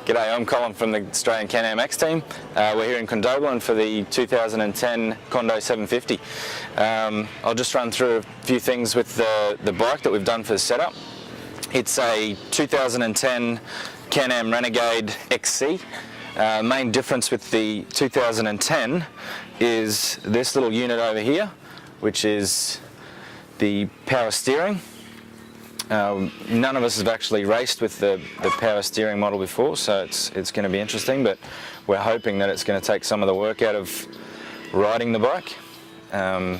G'day, I'm Colin from the Australian Can-Am X team. We're here in Condobolin for the 2010 Condo 750. I'll just run through a few things with the bike that we've done for the setup. It's a 2010 Can-Am Renegade XC. Main difference with the 2010 is this little unit over here, which is the power steering. None of us have actually raced with the power steering model before, so it's going to be interesting, but we're hoping that it's going to take some of the work out of riding the bike. I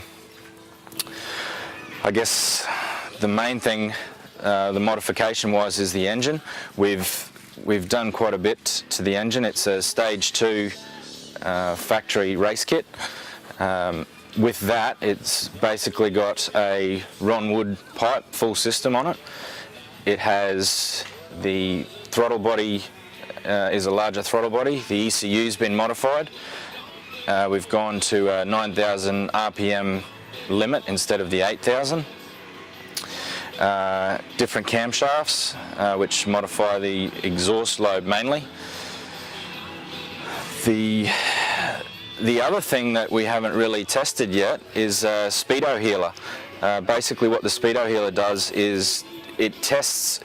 guess the main thing, the modification wise, is the engine. We've done quite a bit to the engine. It's a stage 2 factory race kit. With that, it's basically got a Ron Wood pipe full system on it. It has the throttle body, is a larger throttle body. The ECU's been modified. We've gone to a 9,000 RPM limit instead of the 8,000. Different camshafts, which modify the exhaust lobe mainly. The other thing that we haven't really tested yet is speedo healer. Basically what the speedo healer does is it tricks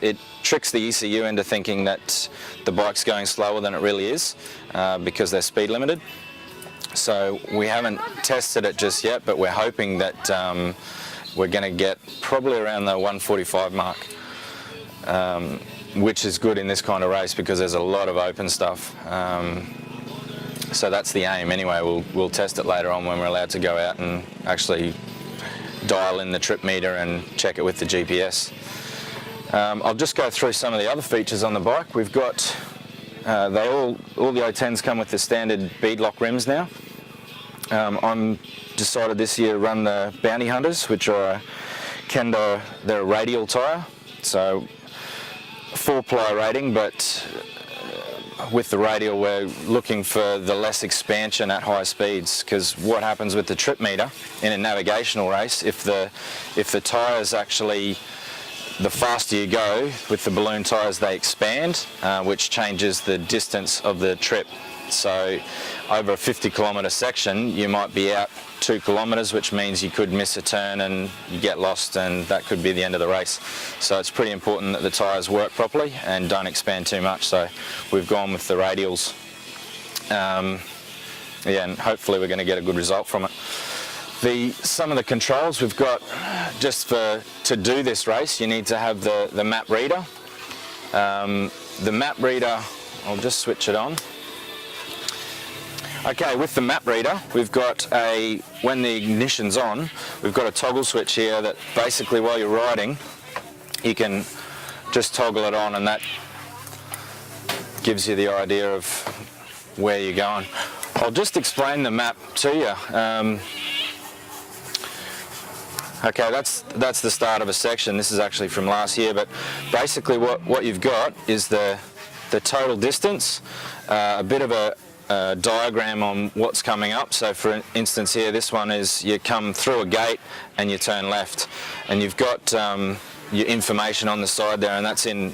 the ECU into thinking that the bike's going slower than it really is, because they're speed limited. So we haven't tested it just yet, but we're hoping that we're going to get probably around the 145 mark, which is good in this kind of race because there's a lot of open stuff. So that's the aim anyway. We'll test it later on when we're allowed to go out and actually dial in the trip meter and check it with the GPS. I'll just go through some of the other features on the bike. We've got, all the O10s come with the standard beadlock rims now. I'm decided this year to run the Bounty Hunters, which are they're a radial tyre, so 4-ply rating, but with the radial we're looking for the less expansion at high speeds, because what happens with the trip meter in a navigational race, if the tyres actually, the faster you go with the balloon tyres, they expand, which changes the distance of the trip. So over a 50-kilometre section you might be out 2 kilometres, which means you could miss a turn and you get lost, and that could be the end of the race. So it's pretty important that the tyres work properly and don't expand too much, so we've gone with the radials. Yeah, and hopefully we're going to get a good result from it. Some of the controls we've got, just to do this race you need to have the map reader. The map reader, I'll just switch it on. Okay, with the map reader, we've got when the ignition's on, we've got a toggle switch here that basically while you're riding, you can just toggle it on, and that gives you the idea of where you're going. I'll just explain the map to you. Okay, that's the start of a section. This is actually from last year, but basically what you've got is the total distance, a bit of a diagram on what's coming up. So for instance here, this one is you come through a gate and you turn left, and you've got your information on the side there, and that's in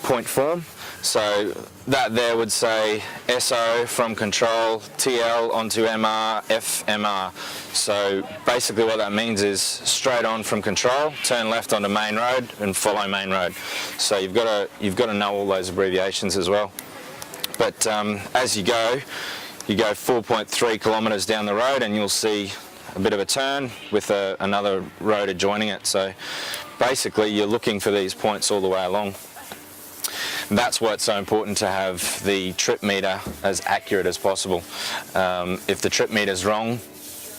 point form. So that there would say SO from control, TL onto MR, FMR. So basically what that means is straight on from control, turn left onto main road and follow main road. So you've got to know all those abbreviations as well. But as you go 4.3 kilometres down the road and you'll see a bit of a turn with another road adjoining it. So basically you're looking for these points all the way along. And that's why it's so important to have the trip meter as accurate as possible. If the trip meter's wrong,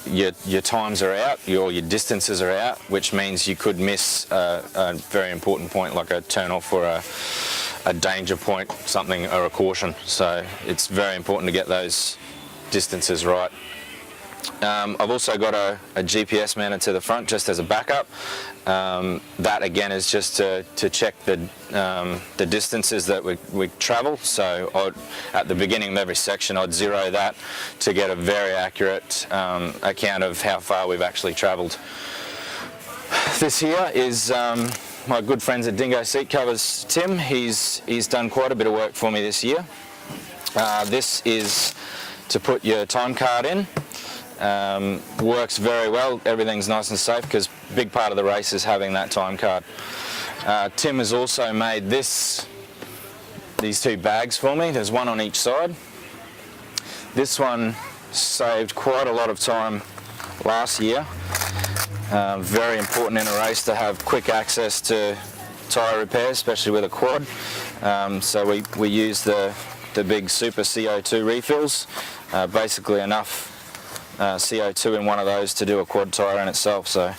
your times are out, your distances are out, which means you could miss a very important point like a turn off or a danger point, something, or a caution. So it's very important to get those distances right. I've also got a GPS mounted to the front just as a backup. That again is just to check the distances that we travel. So at the beginning of every section I'd zero that to get a very accurate account of how far we've actually travelled. This here is my good friends at Dingo Seat Covers, Tim, he's done quite a bit of work for me this year. This is to put your time card in. Works very well. Everything's nice and safe because a big part of the race is having that time card. Tim has also made these two bags for me. There's one on each side. This one saved quite a lot of time last year. Very important in a race to have quick access to tyre repair, especially with a quad. So we use the big super CO2 refills, basically enough CO2 in one of those to do a quad tyre in itself. So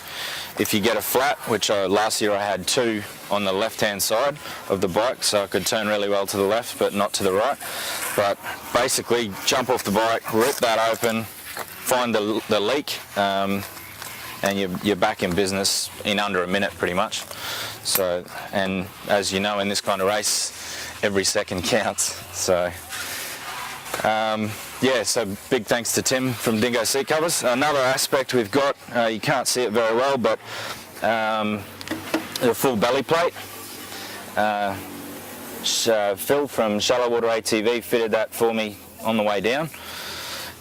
if you get a flat, which last year I had 2 on the left hand side of the bike, so I could turn really well to the left but not to the right, but basically jump off the bike, rip that open, find the leak, and you're back in business in under a minute pretty much. So, and as you know, in this kind of race every second counts. So yeah, so big thanks to Tim from Dingo Seat Covers. Another aspect we've got, you can't see it very well, but the full belly plate. Phil from Shallow Water ATV fitted that for me on the way down.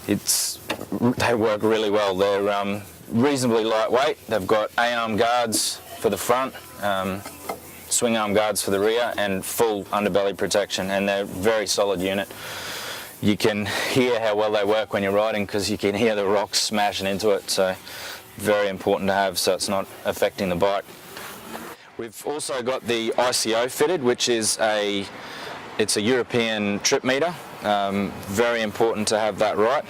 They work really well. They're reasonably lightweight. They've got A-arm guards for the front, swing arm guards for the rear, and full underbelly protection, and they're a very solid unit. You can hear how well they work when you're riding because you can hear the rocks smashing into it, so very important to have so it's not affecting the bike. We've also got the ICO fitted, which is it's a European trip meter. Very important to have that right.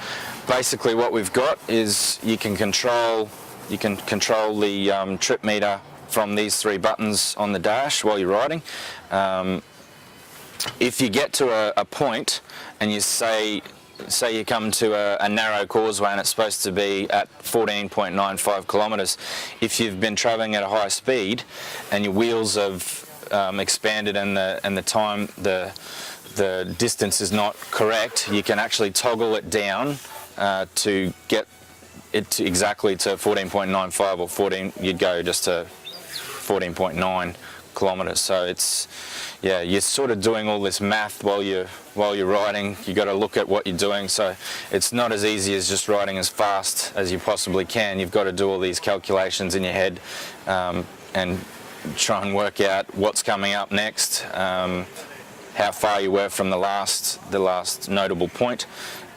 Basically what we've got is you can control the trip meter from these 3 buttons on the dash while you're riding. If you get to a point and you say you come to a narrow causeway and it's supposed to be at 14.95 kilometres, if you've been travelling at a high speed and your wheels have expanded and the distance is not correct, you can actually toggle it down to get it exactly to 14.95 or 14. You'd go just to 14.9 kilometres. So it's, yeah, you're sort of doing all this math while you're riding. You got to look at what you're doing. So it's not as easy as just riding as fast as you possibly can. You've got to do all these calculations in your head and try and work out what's coming up next, how far you were from the last notable point.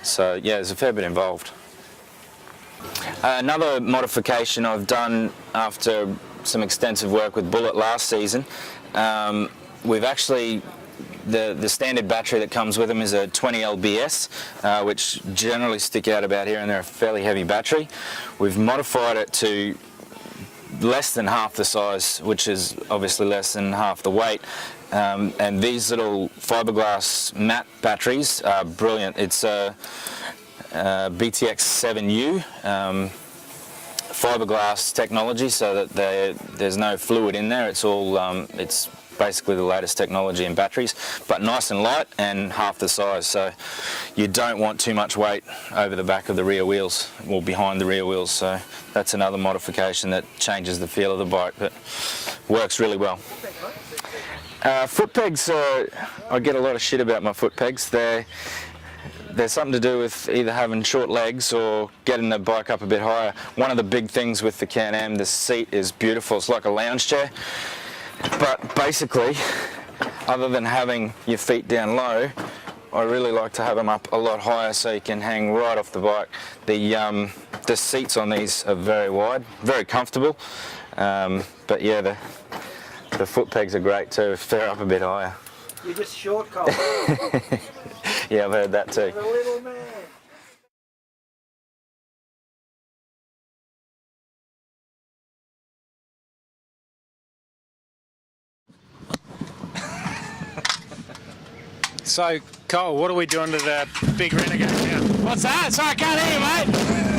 So yeah, there's a fair bit involved. Another modification I've done after some extensive work with Bullet last season, we've actually, the standard battery that comes with them is a 20 lbs, which generally stick out about here, and they're a fairly heavy battery. We've modified it to less than half the size, which is obviously less than half the weight. And these little fiberglass matte batteries are brilliant. It's a BTX7U fiberglass technology, so that there's no fluid in there. It's all it's basically the latest technology in batteries, but nice and light and half the size. So you don't want too much weight over the back of the rear wheels or behind the rear wheels. So that's another modification that changes the feel of the bike, but works really well. Foot pegs, I get a lot of shit about my foot pegs. There's something to do with either having short legs or getting the bike up a bit higher. One of the big things with the Can-Am, the seat is beautiful. It's like a lounge chair. But basically, other than having your feet down low, I really like to have them up a lot higher so you can hang right off the bike. The seats on these are very wide, very comfortable. But yeah, the foot pegs are great too if they're up a bit higher. You're just short, Colin. Yeah, I've heard that too. You're a little man. So, Cole, what are we doing to that big renegade now? What's that? Sorry, I can't hear you, mate.